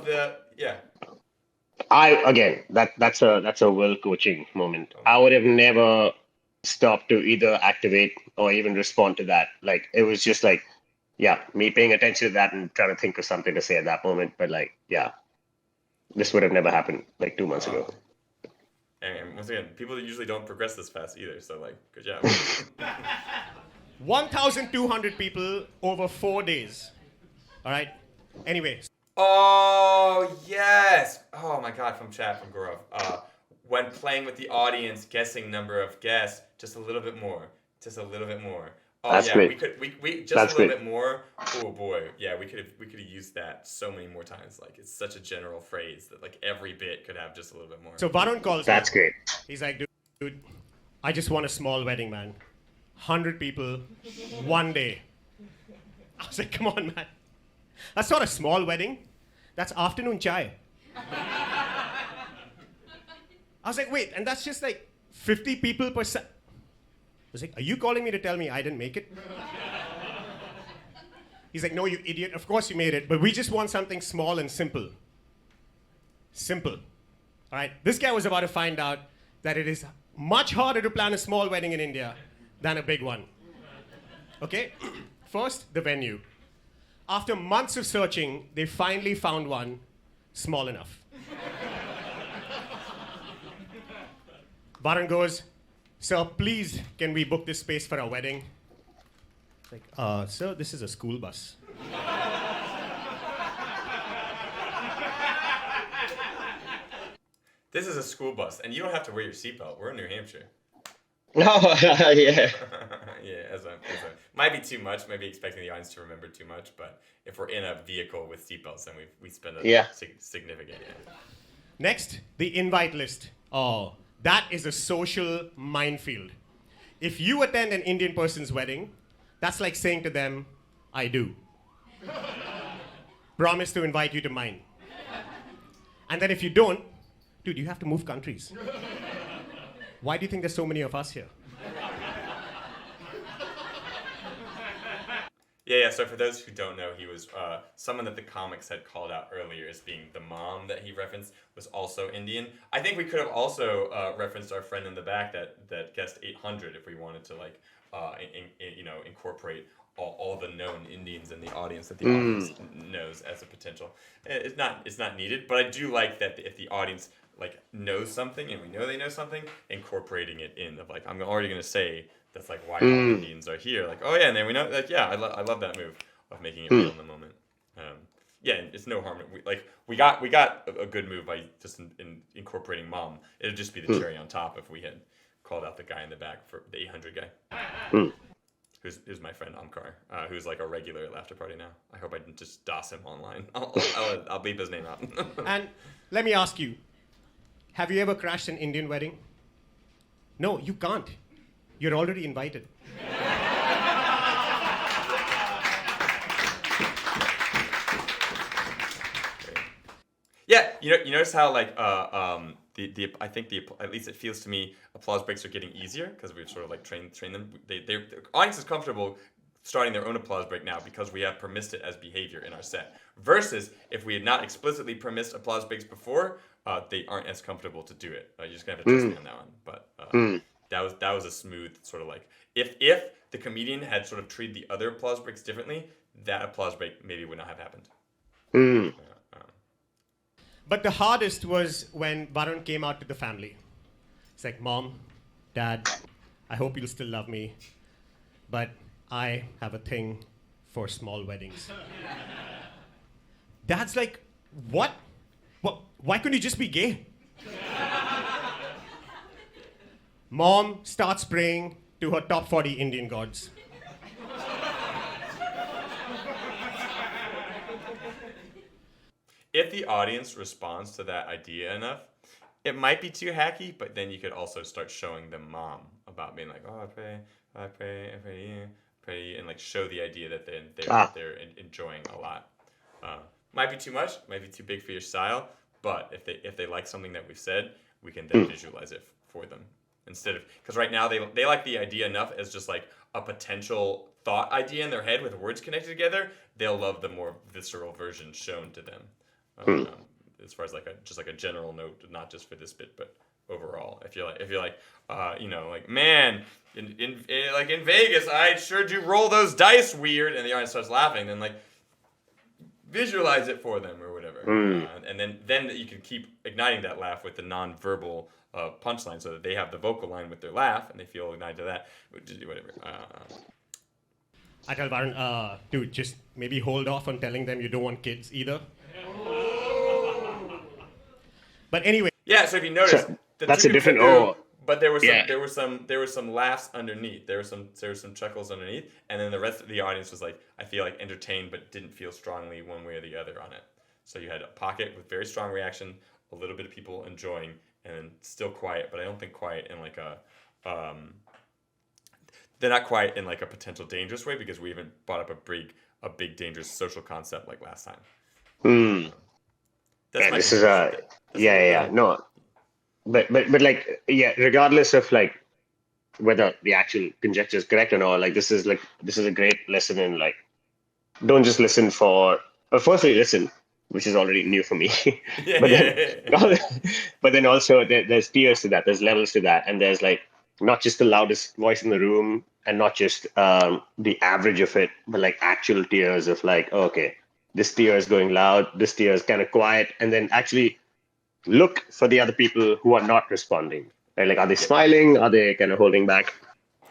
the yeah. That's a well coaching moment. I would have never stopped to either activate or even respond to that. Like it was just like, yeah, me paying attention to that and trying to think of something to say at that moment. But like, yeah, this would have never happened like 2 months ago. And once again, people usually don't progress this fast either. So like, good job. 1,200 people over 4 days. All right. Anyway. Oh yes! Oh my God! From chat from Gaurav. When playing with the audience, guessing number of guests, just a little bit more. Oh That's yeah, great. we just That's a little great. bit more. Oh boy, yeah, we could have used that so many more times. Like it's such a general phrase that like every bit could have just a little bit more. So Varun calls That's me. great. He's like, dude, I just want a small wedding, man. 100 people, 1 day. I was like, come on, man. That's not a small wedding. That's afternoon chai. I was like, wait, and that's just like 50 people per set. I was like, are you calling me to tell me I didn't make it? He's like, no, you idiot. Of course you made it, but we just want something small and simple. Simple. All right? This guy was about to find out that it is much harder to plan a small wedding in India than a big one. Okay? First, the venue. After months of searching, they finally found one small enough. Varun goes, sir, please, can we book this space for our wedding? Like, sir, this is a school bus. This is a school bus, and you don't have to wear your seatbelt. We're in New Hampshire. Oh, yeah. Yeah, as a might be too much. Maybe expecting the audience to remember too much, but if we're in a vehicle with seatbelts, then we spend a significant. Yeah. Next, the invite list. Oh, that is a social minefield. If you attend an Indian person's wedding, that's like saying to them, I do. Promise to invite you to mine. And then if you don't, dude, you have to move countries. Why do you think there's so many of us here? Yeah. So for those who don't know, he was someone that the comics had called out earlier as being the mom that he referenced was also Indian. I think we could have also referenced our friend in the back that guessed 800 if we wanted to like incorporate all the known Indians in the audience that the audience knows as a potential. It's not needed, but I do like that if the audience like knows something and we know they know something, incorporating it in of like I'm already gonna say that's like why all Indians are here. Like oh yeah, and then we know like yeah, I love that move of making it real in the moment. Yeah, it's no harm. We got a good move by just in incorporating mom. It'd just be the cherry on top if we had called out the guy in the back for the 800 guy. Who's my friend Amkar, who's like a regular at Laughter Party now. I hope I didn't just DOS him online. I'll bleep his name out. And let me ask you, have you ever crashed an Indian wedding? No, you can't. You're already invited. Yeah, you notice how like I think at least it feels to me applause breaks are getting easier because we've sort of like trained them. The audience is comfortable starting their own applause break now because we have permissed it as behavior in our set. Versus if we had not explicitly permissed applause breaks before, they aren't as comfortable to do it. You just gonna have to trust me on that one. But that was a smooth sort of like if the comedian had sort of treated the other applause breaks differently, that applause break maybe would not have happened. But the hardest was when Varun came out to the family. It's like, Mom, Dad, I hope you'll still love me, but I have a thing for small weddings. Dad's like, what? Why couldn't you just be gay? Mom starts praying to her top 40 Indian gods. If the audience responds to that idea enough, it might be too hacky, but then you could also start showing them mom about being like, oh, I pray, and like show the idea that they're enjoying a lot. Might be too much, might be too big for your style, but if they like something that we've said, we can then visualize it for them instead of because right now they like the idea enough as just like a potential thought idea in their head with words connected together. They'll love the more visceral version shown to them. As far as like a general note, not just for this bit, but overall. If you're like, like man, in Vegas, I sure do roll those dice weird, and the audience starts laughing, then like visualize it for them or whatever, and then you can keep igniting that laugh with the non-verbal punchline, so that they have the vocal line with their laugh and they feel ignited to that. Whatever. I tell Varun, dude, just maybe hold off on telling them you don't want kids either. But anyway. Yeah, so if you notice, that's a different but there were some laughs underneath. There were some chuckles underneath, and then the rest of the audience was like, I feel like entertained, but didn't feel strongly one way or the other on it. So you had a pocket with very strong reaction, a little bit of people enjoying, and then still quiet. But I don't think quiet in like a they're not quiet in like a potential dangerous way because we haven't brought up a big dangerous social concept like last time. No, but like regardless of like whether the actual conjecture is correct or not, like this is a great lesson in like don't just listen firstly listen, which is already new for me, but then also there's tiers to that, there's levels to that, and there's like not just the loudest voice in the room and not just the average of it, but like actual tiers of like okay. This tier is going loud, this tier is kind of quiet, and then actually look for the other people who are not responding. Right? Like, are they smiling? Are they kind of holding back?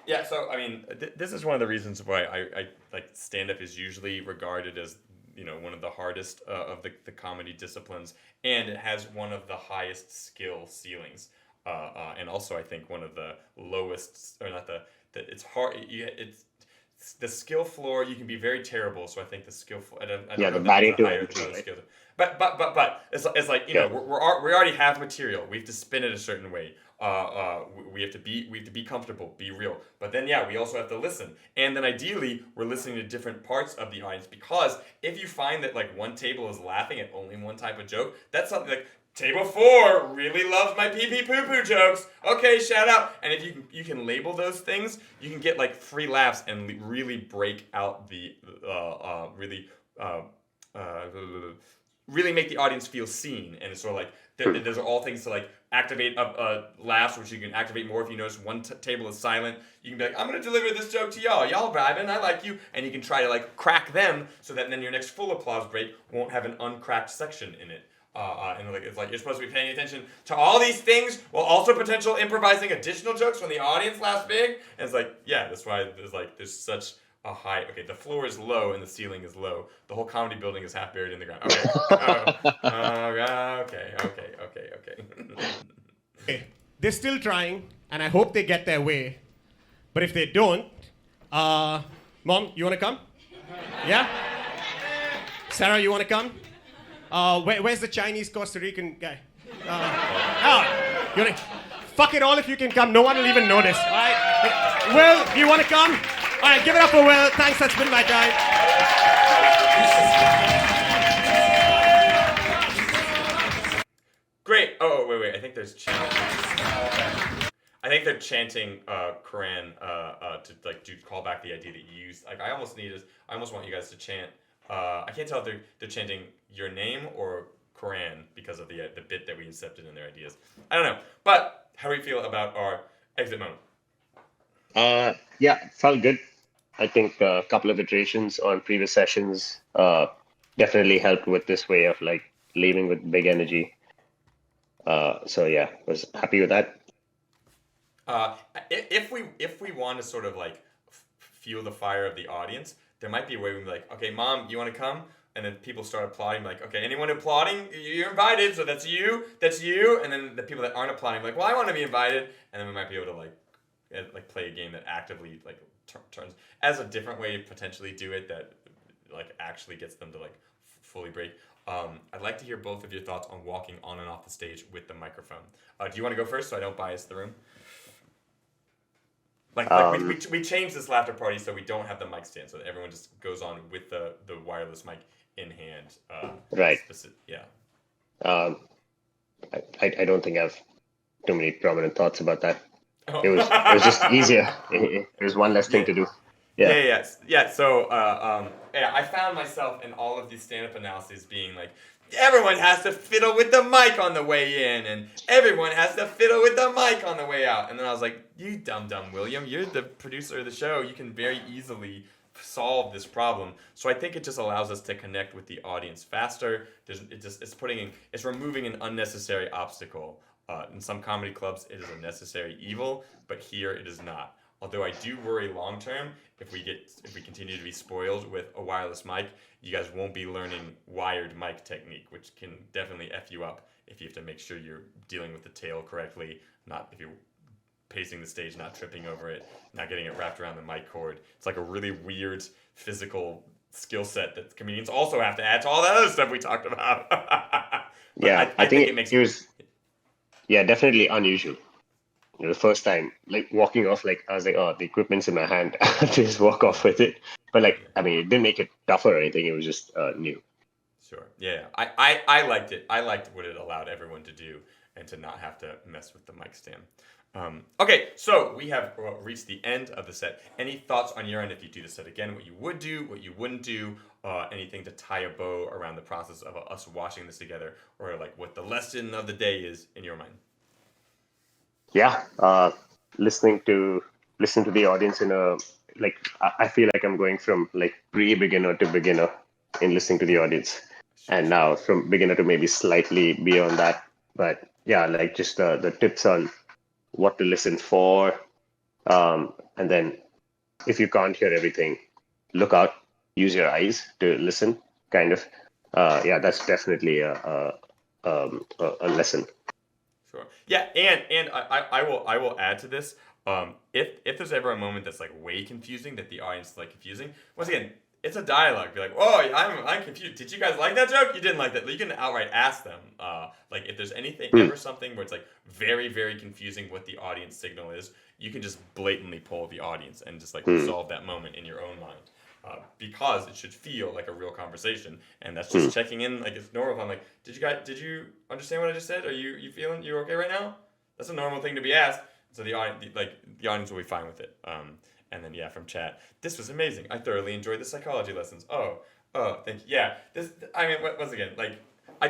Yeah, so, I mean, this is one of the reasons why I like stand-up is usually regarded as, one of the hardest of the comedy disciplines, and it has one of the highest skill ceilings. And also, I think, one of the lowest, or not it's hard, the skill floor, you can be very terrible. So I think the skill floor, I don't know the if barrier to higher than other skills. But it's like we already have material. We have to spin it a certain way. We have to be comfortable, be real. But then we also have to listen. And then ideally, we're listening to different parts of the audience, because if you find that like one table is laughing at only one type of joke, that's something like Table 4 really loves my pee-pee poo-poo jokes. Okay, shout out. And if you can label those things, you can get like free laughs and really break out the really make the audience feel seen. And it's sort of like Those are all things to like activate laughs, which you can activate more if you notice one table is silent. You can be like, I'm gonna deliver this joke to y'all. Y'all vibing, I like you, and you can try to like crack them so that then your next full applause break won't have an uncracked section in it. And like it's like you're supposed to be paying attention to all these things while also potential improvising additional jokes when the audience laughs big. And it's like, yeah, that's why there's such a high. Okay, the floor is low and the ceiling is low. The whole comedy building is half buried in the ground. Okay. Okay. They're still trying, and I hope they get their way. But if they don't, Mom, you want to come? Yeah? Sarah, you want to come? Where's the Chinese Costa Rican guy? Fuck it all if you can come. No one will even notice. All right? Will, you want to come? All right, give it up for Will. Thanks, that's been my time. Great. Oh, wait. I think there's chanting. I think they're chanting Karan to like call back the idea that you used. Like I almost want you guys to chant. I can't tell if they're chanting your name or Karan because of the bit that we incepted in their ideas. I don't know. But how do we feel about our exit moment? Yeah, felt good. I think a couple of iterations on previous sessions definitely helped with this way of like leaving with big energy. So yeah, was happy with that. If we want to sort of like fuel the fire of the audience, there might be a way we can be like, okay, Mom, you want to come? And then people start applauding, like, okay, anyone applauding, you're invited, so that's you. And then the people that aren't applauding, like, well, I want to be invited. And then we might be able to like play a game that actively like turns as a different way to potentially do it that like actually gets them to like fully break. I'd like to hear both of your thoughts on walking on and off the stage with the microphone. Do you want to go first so I don't bias the room? We changed this laughter party so we don't have the mic stand, so that everyone just goes on with the wireless mic in hand. Right. Yeah. I don't think I have too many prominent thoughts about that. Oh. It was just easier. It was one less thing to do. Yeah. So I found myself in all of these stand-up analyses being like, everyone has to fiddle with the mic on the way in, and everyone has to fiddle with the mic on the way out. And then I was like, you dumb William, you're the producer of the show. You can very easily solve this problem. So I think it just allows us to connect with the audience faster. It's removing an unnecessary obstacle. In some comedy clubs, it is a necessary evil, but here it is not. Although I do worry long term, if we continue to be spoiled with a wireless mic, you guys won't be learning wired mic technique, which can definitely F you up if you have to make sure you're dealing with the tail correctly, not if you're pacing the stage, not tripping over it, not getting it wrapped around the mic cord. It's like a really weird physical skill set that comedians also have to add to all that other stuff we talked about. Yeah, I think it was definitely unusual. The first time, like walking off, like I was like, oh, the equipment's in my hand. I just walk off with it. But like, I mean, it didn't make it tougher or anything. It was just new. Sure. Yeah. I liked it. I liked what it allowed everyone to do and to not have to mess with the mic stand. Okay, so we have reached the end of the set. Any thoughts on your end if you do the set again? What you would do, what you wouldn't do, anything to tie a bow around the process of us watching this together, or like what the lesson of the day is in your mind? Yeah, listen to the audience in a like I feel like I'm going from like pre-beginner to beginner in listening to the audience, and now from beginner to maybe slightly beyond that. But yeah, like just the tips on what to listen for, and then if you can't hear everything, look out, use your eyes to listen. Kind of, that's definitely a lesson. Sure. Yeah, and I will add to this. If there's ever a moment that's like way confusing that the audience is like confusing, once again, it's a dialogue. Be like, oh, I'm confused. Did you guys like that joke? You didn't like that. You can outright ask them. Like if there's anything ever something where it's like very very confusing what the audience signal is, you can just blatantly poll the audience and just like resolve that moment in your own mind. Because it should feel like a real conversation, and that's just checking in like it's normal. If I'm like, did you understand what I just said? Are you feeling you're okay right now? That's a normal thing to be asked. So the audience will be fine with it. And then from chat, this was amazing. I thoroughly enjoyed the psychology lessons. Oh, thank you. Yeah, once again, like I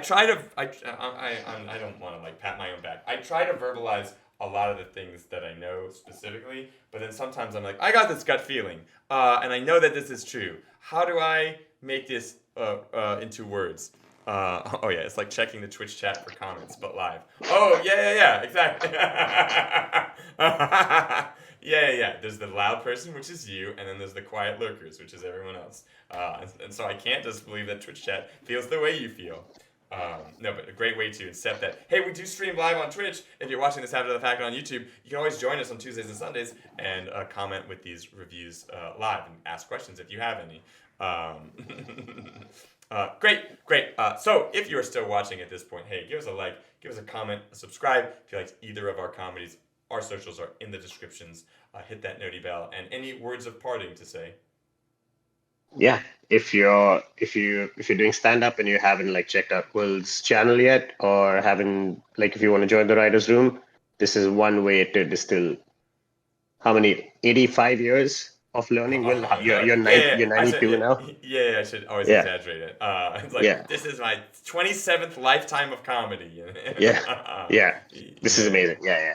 don't want to like pat my own back. I try to verbalize a lot of the things that I know specifically, but then sometimes I'm like, I got this gut feeling, and I know that this is true. How do I make this into words? Oh yeah, it's like checking the Twitch chat for comments, but live. Oh yeah, exactly. Yeah. There's the loud person, which is you, and then there's the quiet lurkers, which is everyone else. And so I can't just believe that Twitch chat feels the way you feel. No, but a great way to accept that. Hey, we do stream live on Twitch. If you're watching this after the fact on YouTube, you can always join us on Tuesdays and Sundays and comment with these reviews live and ask questions if you have any. Great. So if you're still watching at this point, hey, give us a like, give us a comment, a subscribe if you like either of our comedies. Our socials are in the descriptions. Hit that noti bell. And any words of parting to say? Yeah, if you're doing stand up and you haven't like checked out Will's channel yet, or haven't like if you want to join the writers room, this is one way to distill how many 85 years of learning. Will you're 92 now. Yeah, I should always Yeah. exaggerate it. It's like this is my 27th lifetime of comedy. Yeah. This is amazing. Yeah.